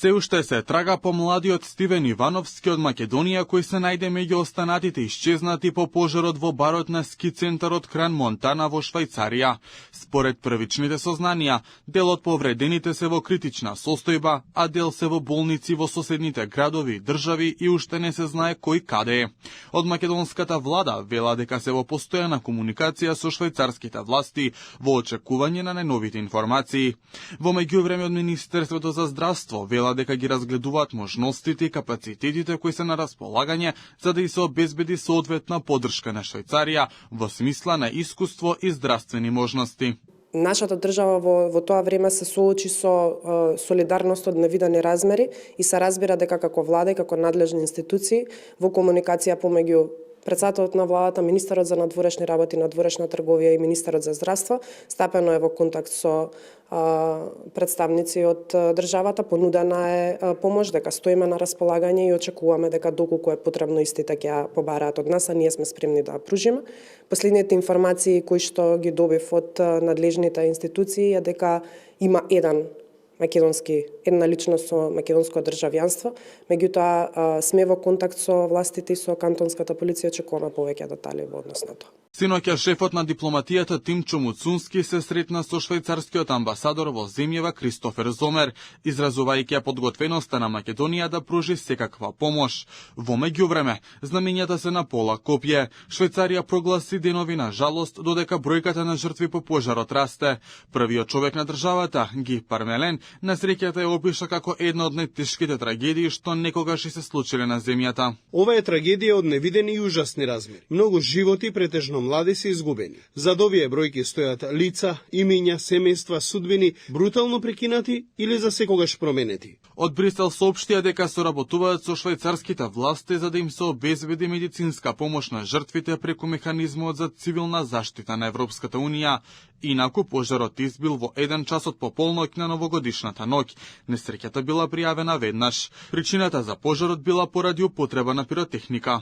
Се уште се трага по младиот Стивен Ивановски од Македонија, кој се најде меѓу останатите исчезнати по пожарот во барот на ски центарот Кран Монтана во Швајцарија. Според првичните сознанија, дел од повредените се во критична состојба, а дел се во болници во соседните градови и држави и уште не се знае кој каде е. Од македонската влада вела дека се во постојана комуникација со швајцарските власти во очекување на најновите информации. Во меѓувреме од Министерството за здравство вела дека ги разгледуваат можностите и капацитетите кои се на располагање за да и се обезбеди соодветна поддршка на Швајцарија во смисла на искуство и здравствени можности. Нашата држава во тоа време се соочи со солидарност од невидени размери и се разбира дека како влада и како надлежни институции во комуникација помеѓу председателот на владата, министерот за надворешни работи, надворешна трговија и министерот за здравство стапено е во контакт со представници од државата, понудена е помош, дека стоиме на располагање и очекуваме дека доколку е потребно истите ќе ја побараат од нас, а ние сме спремни да ја пружиме. Последните информации кои што ги добив од надлежните институции е дека има една личност со македонско државјанство, меѓутоа сме во контакт со властите и со кантонската полиција, очекуваме повеќе детали во однос на тоа. Синоќа шефот на дипломатијата Тимчо Муцунски се сретна со швајцарскиот амбасадор во земјава Кристофер Зомер, изразувајќи ја подготвеноста на Македонија да пружи секаква помош. Во меѓувреме, знамењата се на пола копје. Швајцарија прогласи денови на жалост, додека бројката на жртви по пожарот расте. Првиот човек на државата, Ги Пармелен, на среќата ја опиша како една од најтешките трагедии што некогаш се случиле на земјата. Ова е трагедија од невидени и ужасни размери. Многу животи, претежно млади, се изгубени. Зад овие бројки стојат лица, имиња, семејства, судбини, брутално прекинати или за секогаш променети. Од Брисел соопштија дека соработуваат со швајцарските власти за да им се обезбеди медицинска помош на жртвите преку механизмот за цивилна заштита на Европската унија. Инаку пожарот избил во 1 час од пополноќ на новогодишната ноќ. Несреќата била пријавена веднаш. Причината за пожарот била поради употреба на пиротехника.